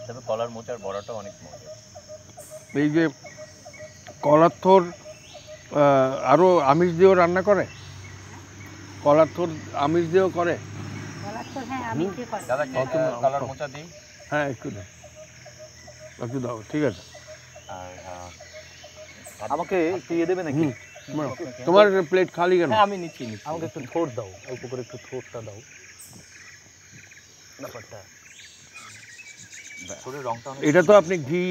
তবে কলার মোচার বড়াটা অনেক মজা। এই যে কলার থোর আরও আমিষ দিয়েও রান্না করে, কলার থোর আমিষ দিয়েও করে। দাদা কলার মোচা দিই? হ্যাঁ একটু দাও, একটু দাও, ঠিক আছে। আর আমাকে একটু ইয়ে দেবে নাকি? তোমার প্লেট খালি কেন? আমি নিচ্ছি। আমাকে একটু থোড় দাও, অল্প করে একটু থোড়টা দাও। ব্যাপারটা এটা তো আপনি ঘি,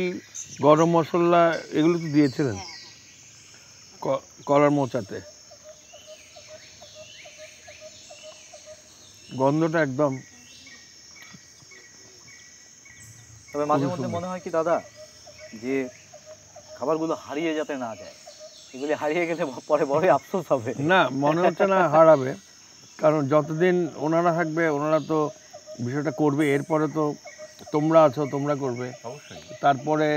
গরম মশলা এগুলো তো দিয়েছিলেন কলার মোচাতে, গন্ধটা একদম। তবে মাঝে মধ্যে মনে হয় কি দাদা, যে খাবারগুলো হারিয়ে যাতে না যায়, এগুলি হারিয়ে গেলে পরে বড় আফসোস হবে। না, মনে হচ্ছে না হারাবে, কারণ যতদিন ওনারা থাকবে ওনারা তো বিষয়টা করবে, এরপরে তো তোমরা আছো, তোমরা করবে, অবশ্যই তারপরে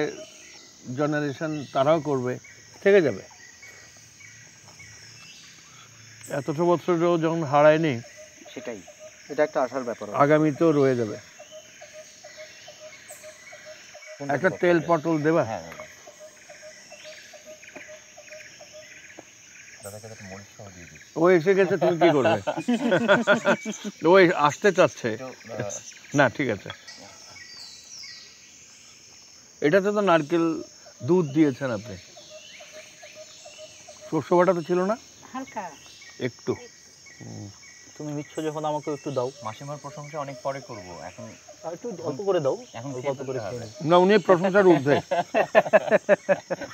জেনারেশন তারাও করবে, থেকে যাবে। এতটা বছরও যখন হারায়নি, সেটাই, এটা একটা আশার ব্যাপার, আগামীতেও রয়ে যাবে। একটা তেল পটল দেবা? হ্যাঁ দাদাকে একটা মরিচ সহ দিয়ে দিই। ও এসে গেছে, তুমি কি করবে? ওই আসতে চাচ্ছে না, ঠিক আছে। এটাতে তো নারকেল দুধ দিয়েছেন আপনি, সর্ষে বাটা তো ছিল না? হালকা একটু। তুমি নিচ্ছ যখন আমাকে একটু দাও। মাসিমার প্রশংসা অনেক পরে করব, এখন একটু অল্প করে দাও। এখন অল্প করে খেয়ে নিই। না, উনি প্রশংসার ঊর্ধ্বে।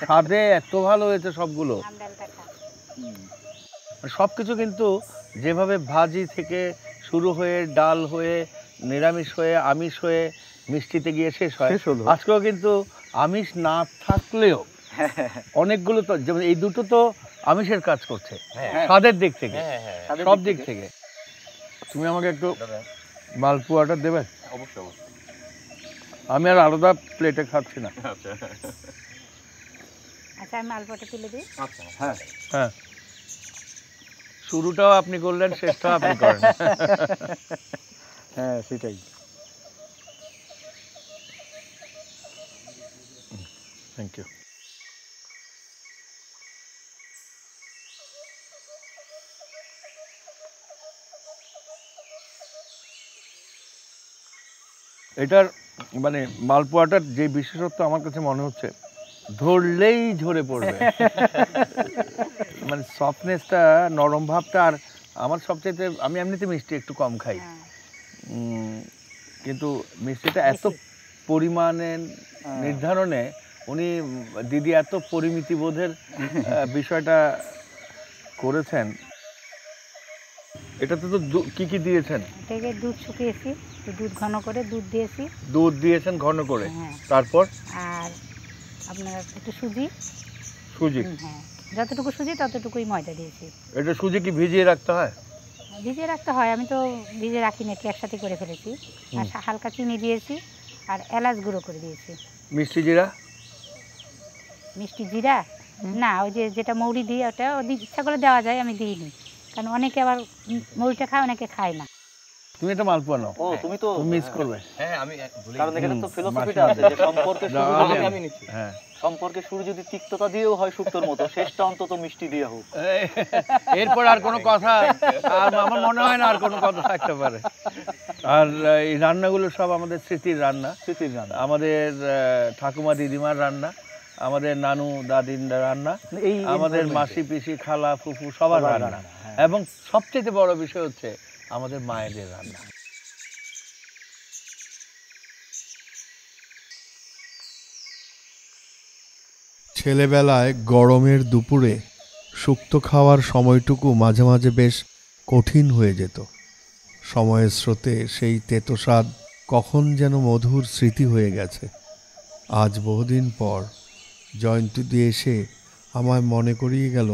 স্বাদে এত ভালো হয়েছে সবগুলো, সব কিছু কিন্তু যেভাবে ভাজি থেকে শুরু হয়ে ডাল হয়ে নিরামিষ হয়ে আমিষ হয়ে মিষ্টিতে গিয়ে শেষ হয়, আজকেও কিন্তু আমিষ না থাকলেও অনেকগুলো তো, যেমন এই দুটো তো আমিষের কাজ করছে স্বাদের দিক থেকে, সব দিক থেকে। তুমি আমাকে একটু মালপোয়াটা দেবে? অবশ্যই অবশ্যই। আমি আর আলাদা প্লেটে খাচ্ছি না। আচ্ছা, আমি মালপোয়াটা তুলে দিই। আচ্ছা হ্যাঁ হ্যাঁ, শুরুটাও আপনি করলেন, শেষটাও আপনি করেন। হ্যাঁ সেটাই। Thank you. এটার মানে মালপোয়াটার যে বিশেষত্ব আমার কাছে মনে হচ্ছে, ধরলেই ঝরে পড়বে। মানে সফটনেসটা, নরম ভাবটা। আর আমার সবচাইতে, আমি এমনিতে মিষ্টি একটু কম খাই, কিন্তু মিষ্টিটা এত পরিমাণে নির্ধারণে উনি দিদি এত পরিমিতি বোধের বিষয়টা করেছেন। এটাতে তো কি কি দিয়েছেন? এটাকে দুধ শুকিয়েছি, দুধ ঘন করে দুধ দিয়েছি। দুধ দিয়েছেন ঘন করে, তারপর আর আপনার একটু সুজি। সুজি? হ্যাঁ, যতটুকু সুজি ততটুকুই ময়দা দিয়েছি। এটা সুজি কি ভিজিয়ে রাখতে হয়? ভিজিয়ে রাখতে হয়, আমি তো ভিজিয়ে রাখিনি, একটু একসাথে করে ফেলেছি। আর হালকা চিনি দিয়েছি, আর এলাচ গুঁড়ো করে দিয়েছি। মিষ্টি জিরা? মিষ্টি জিরা না, ওই যে যেটা মৌরি দিই ওটা ইচ্ছা করে দেওয়া যায়, আমি দিইনি, কারণ অনেকে আবার মৌরিটা খায়, অনেকে খায় না। তুমি এটা মালপোয়া নাও। ও তুমি তো মিস করবে। হ্যাঁ আমি, কারণ এখানে তো ফিলোসফিটা আছে যে সম্পর্কে শুরু আমি নিচ্ছি। হ্যাঁ, সম্পর্কে শুরু যদি তিক্ততা দিয়েও হয় শুক্তোর মতো, শেষটা অন্তত মিষ্টি দিয়ে হোক। এরপর আর কোনো কথা আমার মনে হয় না আর কোনো কথা থাকতে পারে। আর এই রান্নাগুলো সব আমাদের স্মৃতির রান্না, আমাদের ঠাকুমা দিদিমার রান্না, আমাদের নানু দাদির রান্না, আমাদের মাসি পিসি খালা ফুফু সবার রান্না, এবং সবচেয়ে বড় বিষয় হচ্ছে আমাদের মায়েদের রান্না। ছেলেবেলায় গরমের দুপুরে শুক্তো খাওয়ার সময়টুকু মাঝে মাঝে বেশ কঠিন হয়ে যেত। সময়ের স্রোতে সেই তেতো স্বাদ কখন যেন মধুর স্মৃতি হয়ে গেছে। আজ বহুদিন পর জয়ন্তী এসে আমায় মনে করিয়ে গেল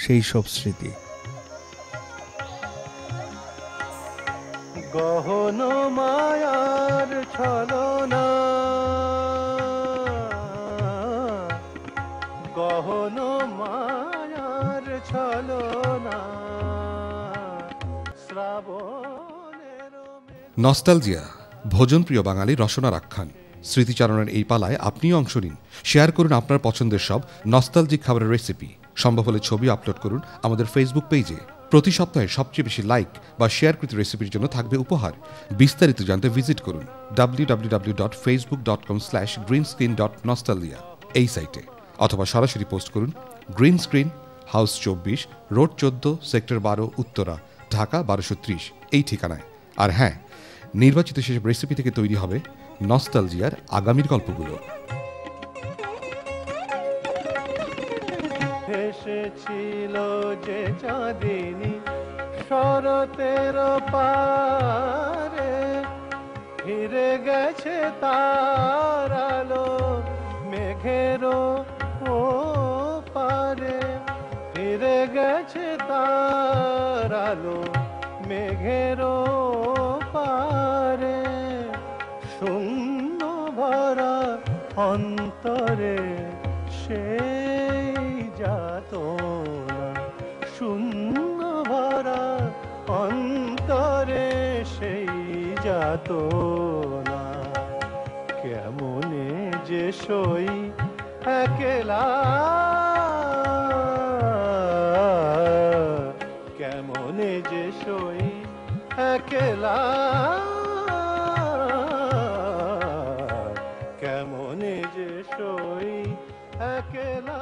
সেই সব স্মৃতি। গহন মায়ার ছলনা, গহন মায়ার ছলনা, শ্রাবণের নস্টালজিয়া, ভোজনপ্রিয় বাঙালি রসনার আখ্যান। স্মৃতিচারণের এই পালায় আপনিও অংশ নিন। শেয়ার করুন আপনার পছন্দের সব নস্টালজিক খাবারের রেসিপি। সম্ভব হলে ছবি আপলোড করুন আমাদের ফেসবুক পেজে। প্রতি সপ্তাহে সবচেয়ে বেশি লাইক বা শেয়ারকৃত রেসিপির জন্য থাকবে উপহার। বিস্তারিত জানতে ভিজিট করুন www.facebook.com/greenscreen.nostalgia এই সাইটে, অথবা সরাসরি পোস্ট করুন green screen, house 24, road 14, sector 12, Uttara, Dhaka 1230 এই ঠিকানায়। আর হ্যাঁ, নির্বাচিত সেসব রেসিপি থেকে তৈরি হবে নস্টালজিয়ার আগামীর গল্পগুলো। এসেছিল যে চাঁদিনী শরতের পারে, ফিরে গেছে তার আলো মেঘেরও ও পারে, ফিরে গেছে তার আলো মেঘেরও পারে। শূন্য ভরা অন্তরে সেই যাতনা, শূন্য ভরা অন্তরে সেই যাতনা। কেমনে যে সই একলা, কেমনে যে সই একলা, কেমনে যে সই একলা।